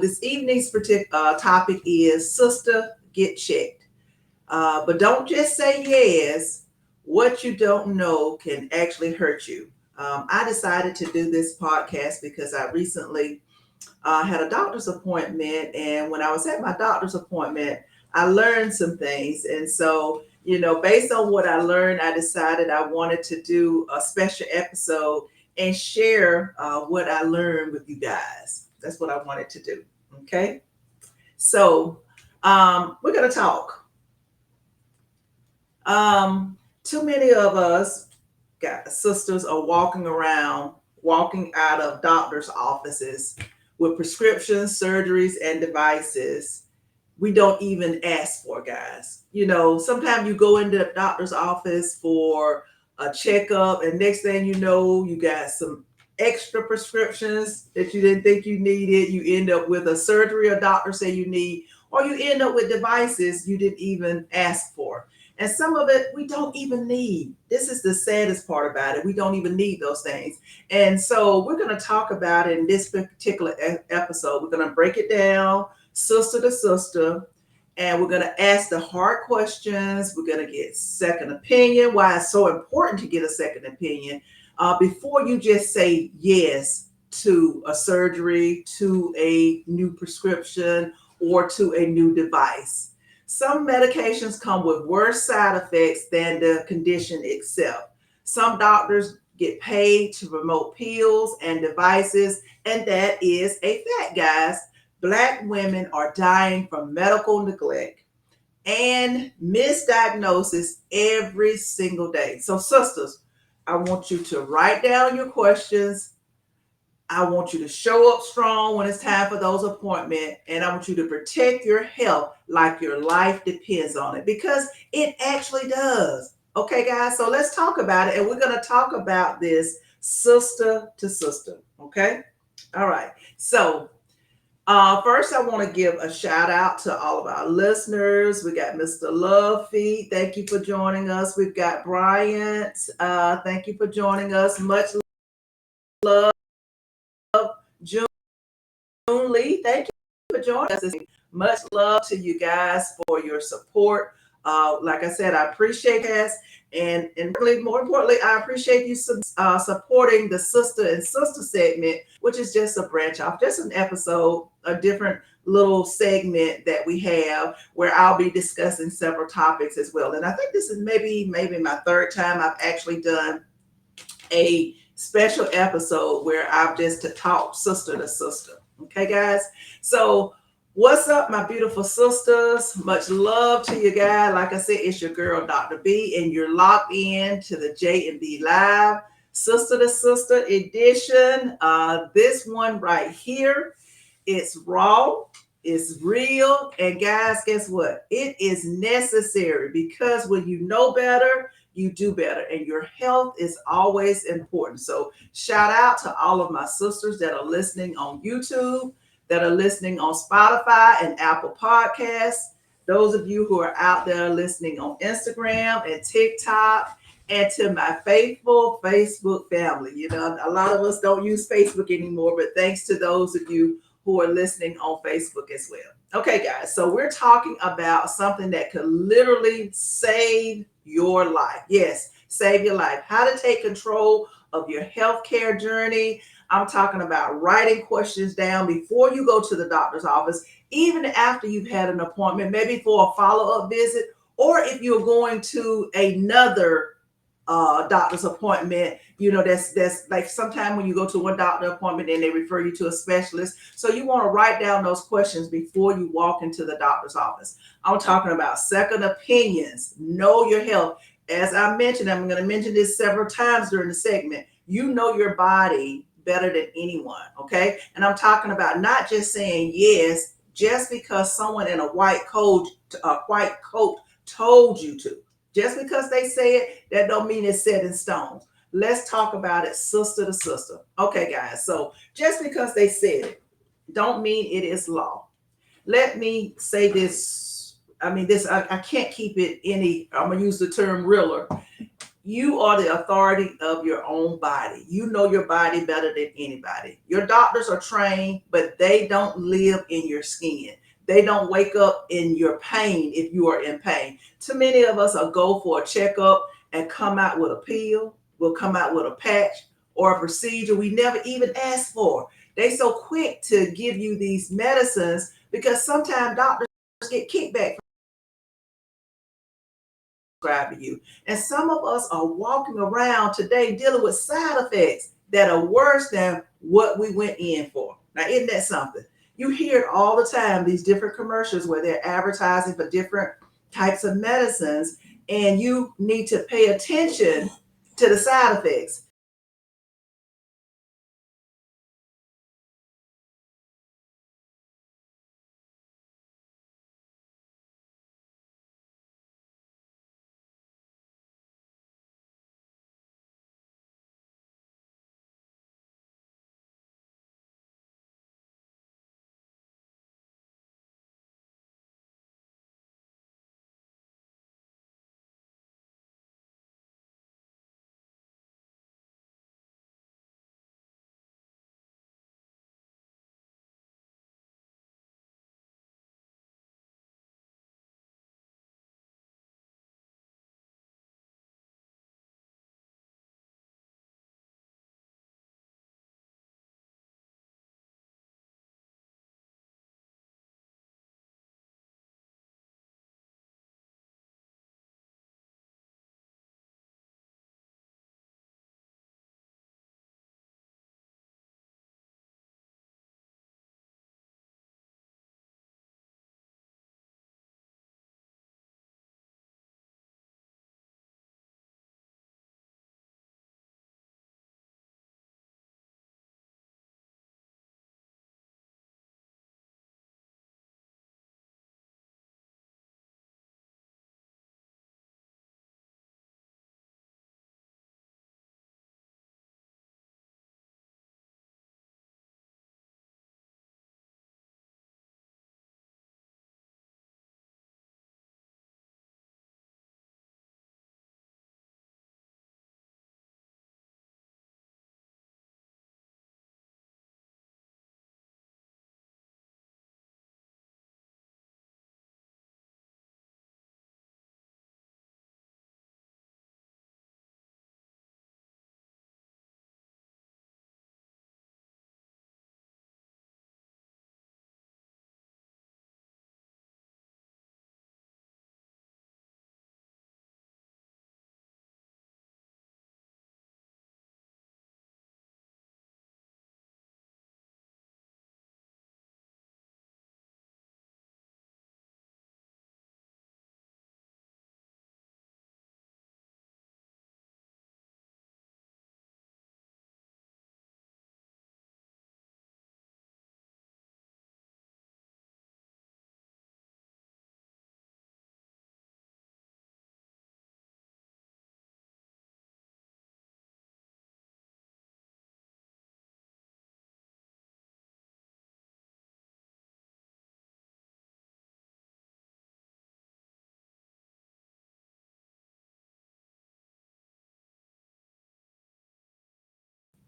This evening's topic is Sister Get Checked. But don't just say yes. What you don't know can actually hurt you. I decided to do this podcast because I recently had a doctor's appointment. And when I was at my doctor's appointment, I learned some things. And so, based on what I learned, I decided I wanted to do a special episode and share what I learned with you guys. That's what I wanted to do. Okay. So, we're going to talk. Too many of us, sisters, are walking out of doctor's offices with prescriptions, surgeries, and devices we don't even ask for, guys. Sometimes you go into the doctor's office for a checkup, and next thing you know, you got some extra prescriptions that you didn't think you needed. You end up with a surgery a doctor say you need, or you end up with devices you didn't even ask for. And some of it we don't even need. This is the saddest part about it. We don't even need those things. And so we're going to talk about it in this particular episode. We're going to break it down sister to sister, and we're going to ask the hard questions. We're going to get second opinion, why it's so important to get a second opinion before you just say yes to a surgery, to a new prescription, or to a new device. Some medications come with worse side effects than the condition itself. Some doctors get paid to promote pills and devices, and that is a fact, guys. Black women are dying from medical neglect and misdiagnosis every single day. So, sisters, I want you to write down your questions. I want you to show up strong when it's time for those appointments, and I want you to protect your health like your life depends on it, because it actually does. Okay, guys, so let's talk about it, and we're going to talk about this sister to sister. Okay, all right. So first, I want to give a shout out to all of our listeners. We got Mr. Love Feet. Thank you for joining us. We've got Bryant. Thank you for joining us. Much love. June Lee, thank you for joining us. Much love to you guys for your support. Like I said, I appreciate this, and really more importantly, I appreciate you supporting the sister and sister segment, which is just a branch off, just an episode, a different little segment that we have where I'll be discussing several topics as well. And I think this is maybe my third time I've actually done a special episode where I've just to talk sister to sister. Okay, guys. So what's up, my beautiful sisters? Much love to you guys. Like I said, it's your girl, Dr. B, and you're locked in to the J&B Live Sister to Sister edition. This one right here, it's raw, it's real, and guys, guess what? It is necessary, because when you know better, you do better, and your health is always important. So shout out to all of my sisters that are listening on YouTube, that are listening on Spotify and Apple Podcasts. Those of you who are out there listening on Instagram and TikTok, and to my faithful Facebook family. A lot of us don't use Facebook anymore, but thanks to those of you who are listening on Facebook as well. Okay, guys, so we're talking about something that could literally save your life. Yes, save your life. How to take control of your healthcare journey. I'm talking about writing questions down before you go to the doctor's office, even after you've had an appointment, maybe for a follow-up visit, or if you're going to another doctor's appointment. That's like sometime when you go to one doctor appointment and they refer you to a specialist. So you want to write down those questions before you walk into the doctor's office. I'm talking about second opinions. Know your health. As I mentioned, I'm going to mention this several times during the segment. You know your body better than anyone. Okay. And I'm talking about not just saying yes, just because someone in a white coat told you to. Just because they say it, that don't mean it's set in stone. Let's talk about it sister to sister. Okay, guys. So just because they said it, don't mean it is law. Let me say this. I can't keep it I'm going to use the term realer. You are the authority of your own body. You know your body better than anybody. Your doctors are trained, but they don't live in your skin. They don't wake up in your pain if you are in pain. Too many of us will go for a checkup and come out with a pill, will come out with a patch or a procedure we never even asked for. They so quick to give you these medicines because sometimes doctors get kickback prescribing you. And some of us are walking around today dealing with side effects that are worse than what we went in for. Now, isn't that something? You hear it all the time, these different commercials where they're advertising for different types of medicines, and you need to pay attention to the side effects.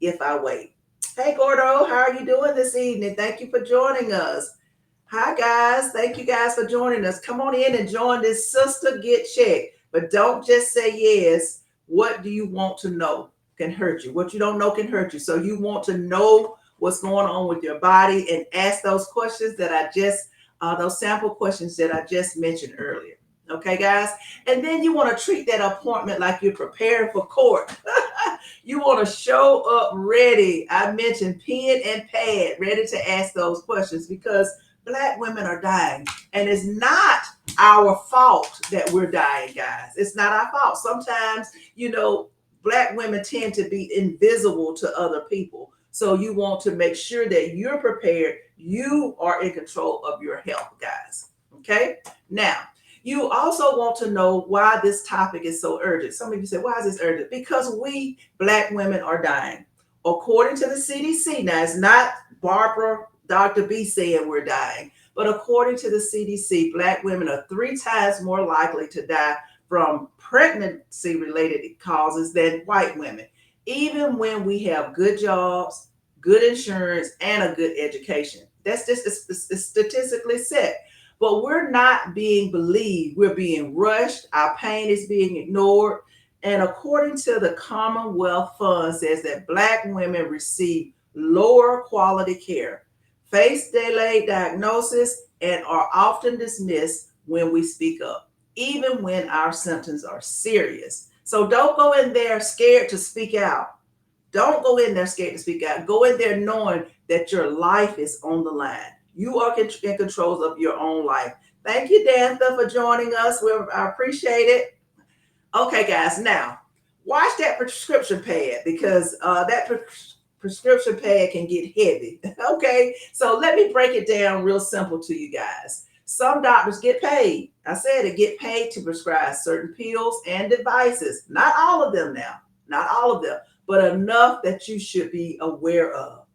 If I wait. Hey, Gordo, how are you doing this evening? Thank you for joining us. Hi, guys. Thank you guys for joining us. Come on in and join this Sister Get Checked. But don't just say yes. What do you want to know can hurt you? What you don't know can hurt you. So you want to know what's going on with your body and ask those questions that those sample questions that I just mentioned earlier. Okay, guys? And then you want to treat that appointment like you're preparing for court. You want to show up ready. I mentioned pen and pad, ready to ask those questions because Black women are dying. And it's not our fault that we're dying, guys. It's not our fault. Sometimes, Black women tend to be invisible to other people. So you want to make sure that you're prepared. You are in control of your health, guys. Okay? Now, you also want to know why this topic is so urgent. Some of you say, why is this urgent? Because we Black women are dying. According to the CDC, now it's not Barbara, Dr. B saying we're dying, but according to the CDC, Black women are 3 times more likely to die from pregnancy-related causes than white women, even when we have good jobs, good insurance, and a good education. That's just it's statistically set. But we're not being believed. We're being rushed. Our pain is being ignored. And according to the Commonwealth Fund, says that Black women receive lower quality care, face delayed diagnosis, and are often dismissed when we speak up, even when our symptoms are serious. So don't go in there scared to speak out. Don't go in there scared to speak out. Go in there knowing that your life is on the line. You are in control of your own life. Thank you, Dantha, for joining us. I appreciate it. Okay, guys, now watch that prescription pad because prescription pad can get heavy. Okay, so let me break it down real simple to you guys. Some doctors get paid. I said it, get paid to prescribe certain pills and devices. Not all of them now, not all of them, but enough that you should be aware of.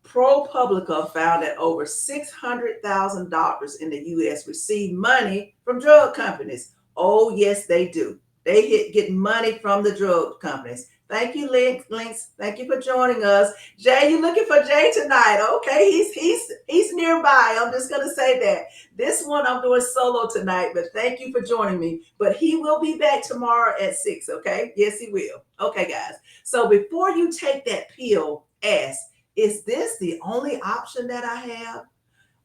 ProPublica found that over 600,000 doctors in the U.S. receive money from drug companies. Oh, yes, they do. They get money from the drug companies. Thank you, Links. Thank you for joining us. Jay, you looking for Jay tonight? Okay, he's nearby. I'm just gonna say that. This one I'm doing solo tonight, but thank you for joining me. But he will be back tomorrow at 6. Okay, yes, he will. Okay, guys. So before you take that pill, ask, is this the only option that I have?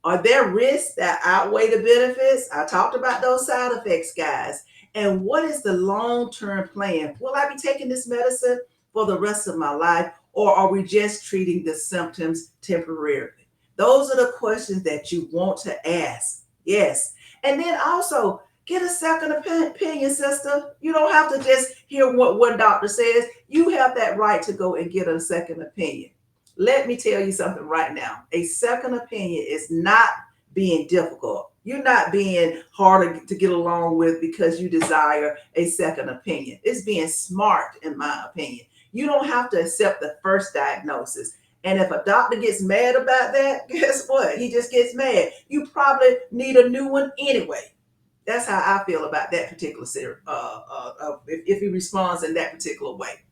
Are there risks that outweigh the benefits? I talked about those side effects, guys. And what is the long-term plan? Will I be taking this medicine for the rest of my life, or are we just treating the symptoms temporarily? Those are the questions that you want to ask. Yes. And then also get a second opinion, sister. You don't have to just hear what one doctor says. You have that right to go and get a second opinion. Let me tell you something right now. A second opinion is not being difficult. You're not being hard to get along with because you desire a second opinion. It's being smart, in my opinion. You don't have to accept the first diagnosis. And if a doctor gets mad about that, guess what? He just gets mad. You probably need a new one anyway. That's how I feel about that particular if he responds in that particular way.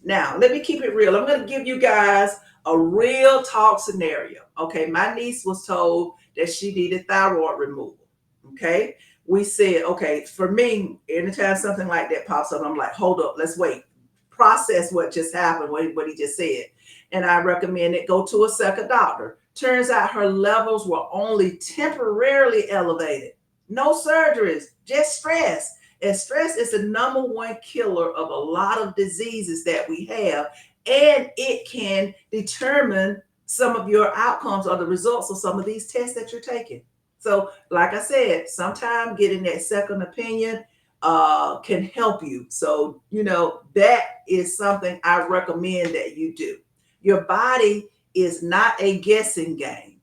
Now, let me keep it real. I'm going to give you guys a real talk scenario. Okay, my niece was told that she needed thyroid removal. Okay, we said, okay, for me, anytime something like that pops up, I'm like, hold up, let's wait. Process what just happened, what he just said. And I recommend it go to a second doctor. Turns out her levels were only temporarily elevated. No surgeries, just stress. And stress is the number one killer of a lot of diseases that we have. And it can determine some of your outcomes or the results of some of these tests that you're taking. So, like I said, sometimes getting that second opinion can help you. So, that is something I recommend that you do. Your body is not a guessing game.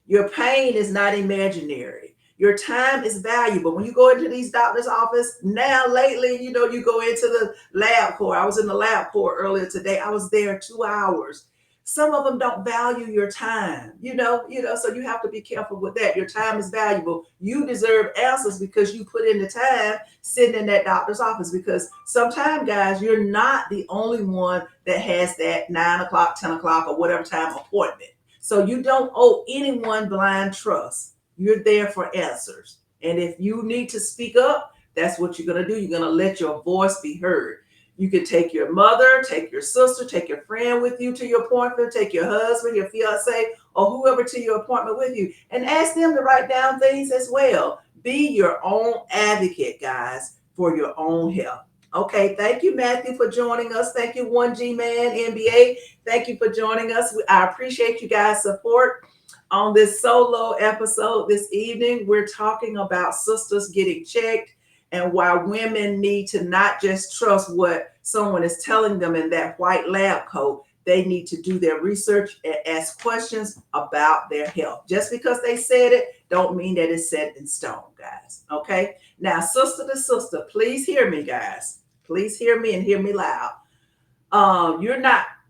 Your pain is not imaginary. Your time is valuable. When you go into these doctor's office now, lately, you go into the lab court. I was in the lab court earlier today. I was there 2 hours. Some of them don't value your time, so you have to be careful with that. Your time is valuable. You deserve answers because you put in the time sitting in that doctor's office, because sometimes, guys, you're not the only one that has that 9 o'clock, 10 o'clock, or whatever time appointment. So you don't owe anyone blind trust. You're there for answers. And if you need to speak up, that's what you're going to do. You're going to let your voice be heard. You can take your mother, take your sister, take your friend with you to your appointment, take your husband, your fiance, or whoever to your appointment with you, and ask them to write down things as well. Be your own advocate, guys, for your own health. Okay, thank you, Matthew, for joining us. Thank you, 1G Man, NBA. Thank you for joining us. I appreciate you guys' support. On this solo episode this evening, we're talking about sisters getting checked and why women need to not just trust what someone is telling them in that white lab coat. They need to do their research and ask questions about their health. Just because they said it, don't mean that it's set in stone, guys. Okay? Now, sister to sister, please hear me, guys. Please hear me and hear me loud.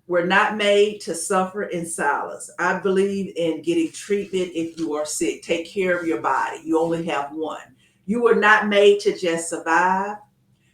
We're not made to suffer in silence. I believe in getting treatment if you are sick. Take care of your body. You only have one. You were not made to just survive.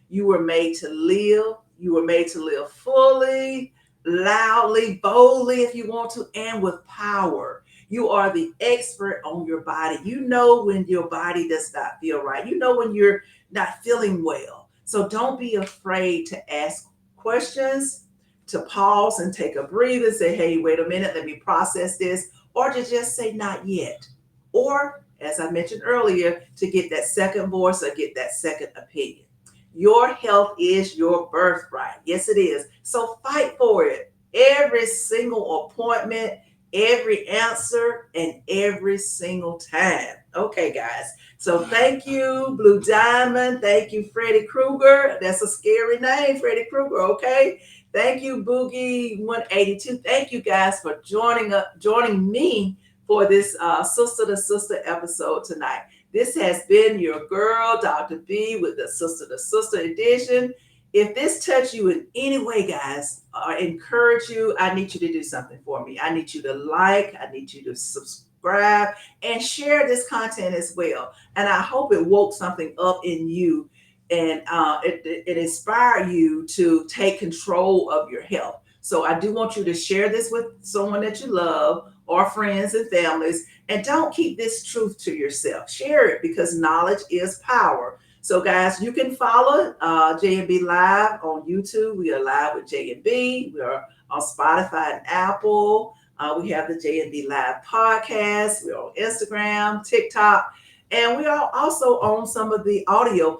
You were made to live. You were made to live fully, loudly, boldly, if you want to, and with power. You are the expert on your body. You know when your body does not feel right. You know when you're not feeling well. So don't be afraid to ask questions, to pause and take a breathe and say, hey, wait a minute, let me process this, or to just say, not yet. Or, as I mentioned earlier, to get that second voice or get that second opinion. Your health is your birthright. Yes, it is. So fight for it. Every single appointment, every answer, and every single time. Okay, guys. So thank you, Blue Diamond. Thank you, Freddy Krueger. That's a scary name, Freddy Krueger. Okay. Thank you, Boogie 182. Thank you guys for joining me for this Sister to Sister episode tonight. This has been your girl, Dr. B, with the Sister to Sister edition. If this touched you in any way, guys, I encourage you, I need you to do something for me. I need you to like, I need you to subscribe, and share this content as well. And I hope it woke something up in you and it inspired you to take control of your health. So I do want you to share this with someone that you love or friends and families. And don't keep this truth to yourself. Share it because knowledge is power. So, guys, you can follow J&B Live on YouTube. We are live with J&B. We are on Spotify and Apple. We have the J&B Live Podcast. We're on Instagram, TikTok, and we are also on some of the audio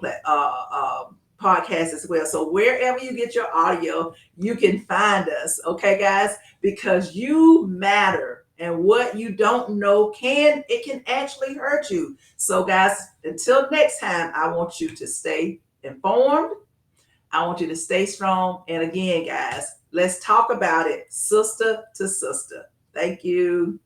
podcasts as well. So wherever you get your audio, you can find us. Okay, guys, because you matter. And what you don't know can actually hurt you. So, guys, until next time, I want you to stay informed. I want you to stay strong. And again, guys, let's talk about it, sister to sister. Thank you.